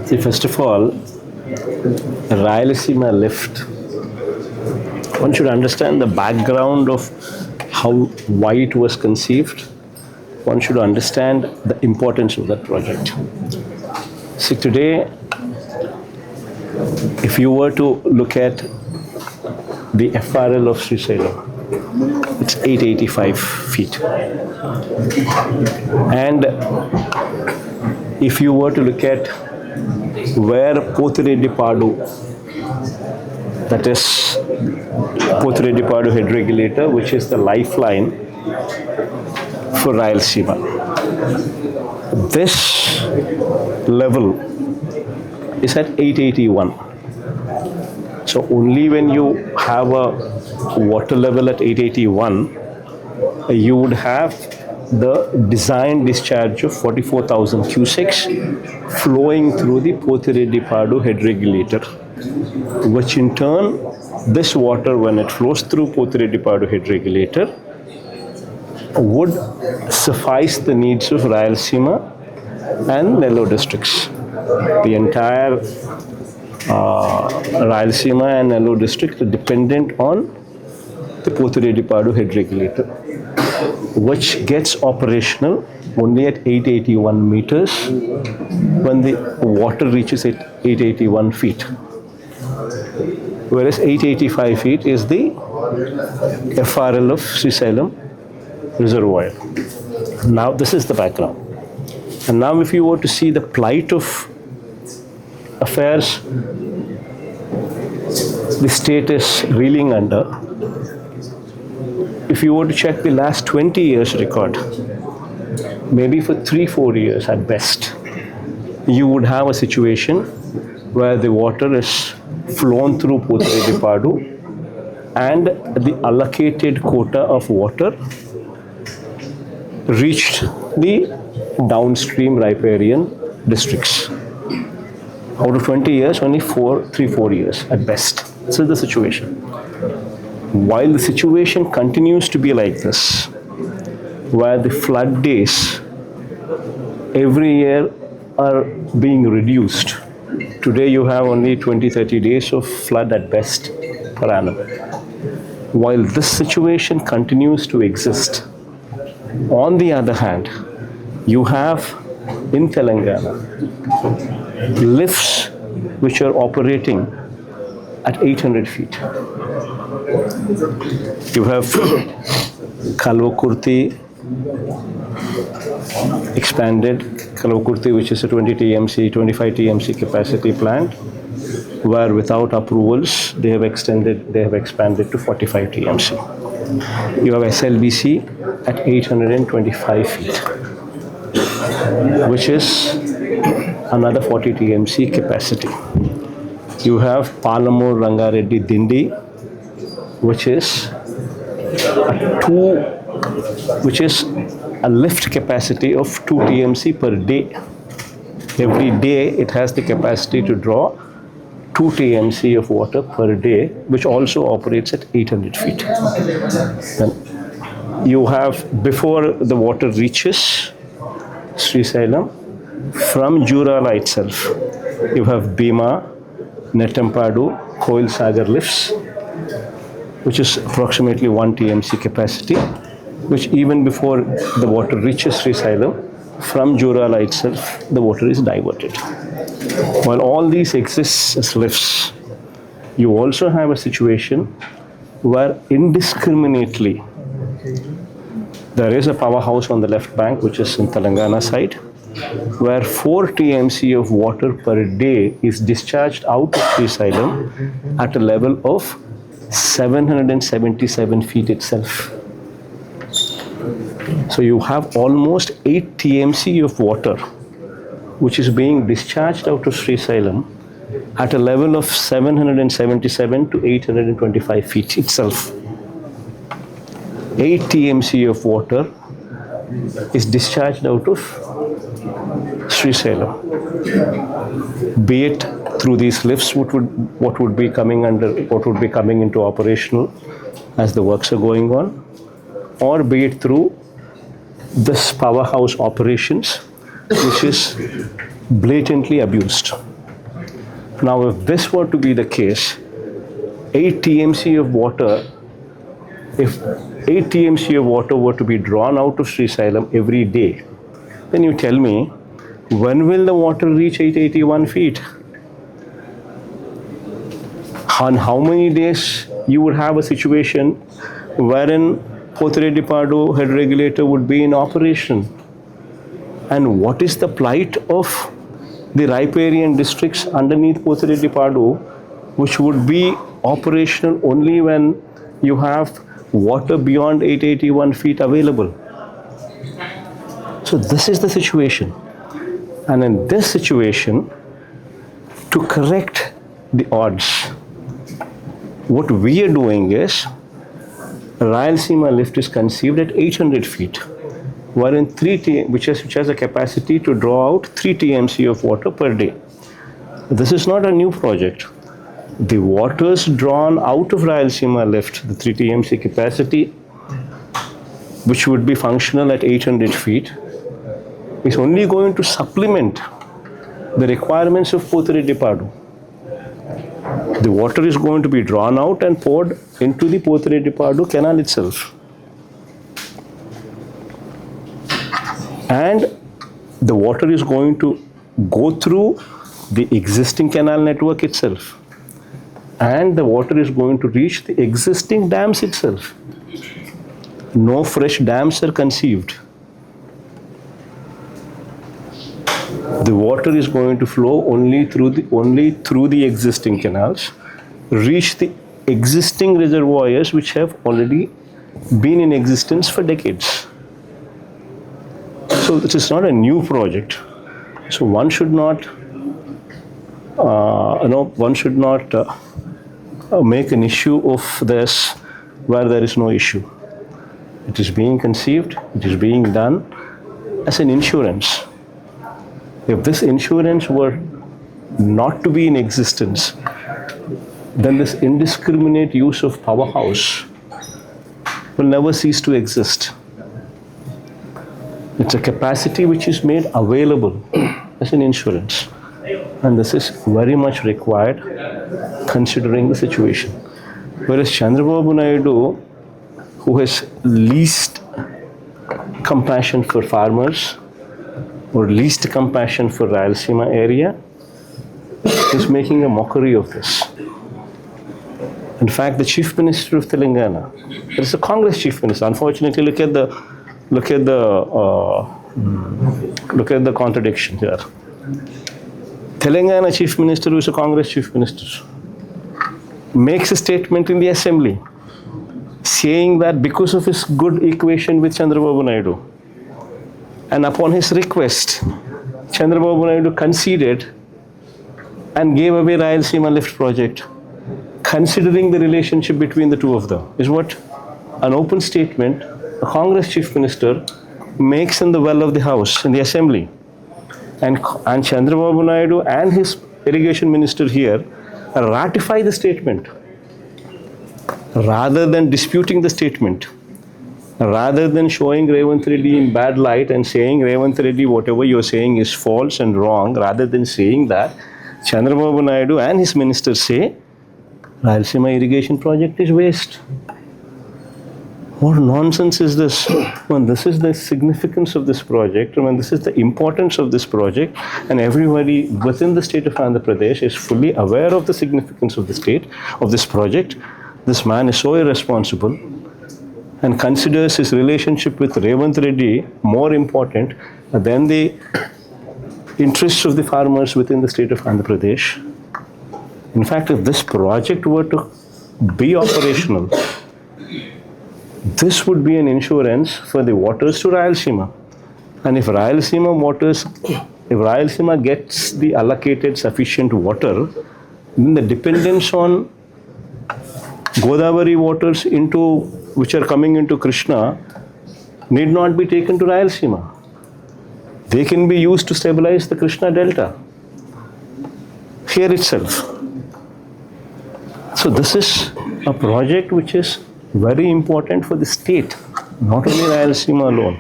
See, first of all, Rayalaseema lift. One should understand the background of why it was conceived. One should understand the importance of that project. See, today, if you were to look at the FRL of Srisailam, it's 885 feet. And if you were to look at where Pothiredi-Padu, that is Pothiredi-Padu head regulator, which is the lifeline for Rayalaseema. This level is at 881. So only when you have a water level at 881, you would have the design discharge of 44,000 cusecs flowing through the Pothiredi-Padu head regulator, which in turn, this water, when it flows through Pothiredi-Padu head regulator, would suffice the needs of Rayalaseema and Nellore districts. The entire Rayalaseema and Nellore district are dependent on the Pothiredi-Padu head regulator, which gets operational only at 881 meters when the water reaches 881 feet. Whereas 885 feet is the FRL of Srisailam reservoir. Now this is the background. And now if you were to see the plight of affairs the state is reeling under, if you were to check the last 20 years record, maybe for 3-4 years at best, you would have a situation where the water is flown through Pothiredi-Padu and the allocated quota of water reached the downstream riparian districts. Out of 20 years, only 3-4 years at best. This is the situation. While the situation continues to be like this, where the flood days every year are being reduced. Today you have only 20-30 days of flood at best per annum. While this situation continues to exist, on the other hand, you have in Telangana lifts which are operating at 800 feet. You have Kalvakurti expanded, Kalvakurti, which is a 25 TMC capacity plant, where without approvals they have expanded to 45 TMC. You have SLBC at 825 feet, which is another 40 TMC capacity. You have Palamur Rangareddy Dindi, which is a lift capacity of 2 TMC per day. Every day it has the capacity to draw 2 TMC of water per day, which also operates at 800 feet. Then you have, before the water reaches Srisailam, from Jurala itself, you have Bhima, Netampadu, Koil Sagar lifts, which is approximately 1 TMC capacity, which even before the water reaches Srisailam, from Jurala itself, the water is diverted. While all these exist as lifts, you also have a situation where indiscriminately there is a powerhouse on the left bank, which is in Telangana side, where 4 TMC of water per day is discharged out of Srisailam at a level of 777 feet itself. So you have almost 8 TMC of water which is being discharged out of Srisailam at a level of 777 to 825 feet itself. 8 TMC of water is discharged out of Srisailam. Be it through these lifts, what would be coming into operational as the works are going on, or be it through this powerhouse operations, which is blatantly abused. Now, if this were to be the case, 8 TMC of water, if 8 TMC of water were to be drawn out of Srisailam every day, then you tell me, when will the water reach 881 feet? On how many days you would have a situation wherein Pothredipadu head regulator would be in operation? And what is the plight of the riparian districts underneath Pothredipadu, which would be operational only when you have water beyond 881 feet available? So this is the situation. And in this situation, to correct the odds, what we are doing is, Rayalaseema lift is conceived at 800 feet, wherein which has a capacity to draw out 3 TMC of water per day. This is not a new project. The waters drawn out of Rayalaseema lift, the 3 TMC capacity, which would be functional at 800 feet, is only going to supplement the requirements of Pothredipadu. The water is going to be drawn out and poured into the Pothredipadu canal itself. And the water is going to go through the existing canal network itself. And the water is going to reach the existing dams itself. No fresh dams are conceived. The water is going to flow only through the existing canals, reach the existing reservoirs which have already been in existence for decades. So this is not a new project. So one should not, make an issue of this where there is no issue. It is being conceived, it is being done as an insurance. If this insurance were not to be in existence, then this indiscriminate use of powerhouse will never cease to exist. It's a capacity which is made available as an insurance. And this is very much required considering the situation. Whereas Chandrababu Naidu, who has least compassion for farmers or least compassion for Rayalaseema area, is making a mockery of this. In fact, the Chief Minister of Telangana, there is a Congress Chief Minister. Unfortunately, look at the contradiction here. Telangana Chief Minister, who is a Congress Chief Minister, makes a statement in the Assembly saying that because of his good equation with Chandrababu Naidu, and upon his request, Chandrababu Naidu conceded and gave away Rayalaseema lift project, considering the relationship between the two of them, is what an open statement a Congress Chief Minister makes in the well of the House, in the Assembly. And Chandrababu Naidu and his irrigation minister here ratify the statement rather than disputing the statement, rather than showing Rayvanth Reddy in bad light and saying, Rayvanth Reddy, whatever you're saying is false and wrong, rather than saying that, Chandrababu Naidu and his ministers say, Rayalaseema irrigation project is waste. What nonsense is this? When this is the significance of this project, when this is the importance of this project, and everybody within the state of Andhra Pradesh is fully aware of the significance of the state, of this project, this man is so irresponsible and considers his relationship with Rayvanth Reddy more important than the interests of the farmers within the state of Andhra Pradesh. In fact, if this project were to be operational, this would be an insurance for the waters to Rayalaseema. And if Rayalaseema gets the allocated sufficient water, then the dependence on Godavari waters which are coming into Krishna need not be taken to Rayalaseema. They can be used to stabilize the Krishna Delta here itself. So this is a project which is very important for the state, not only Rayalaseema alone.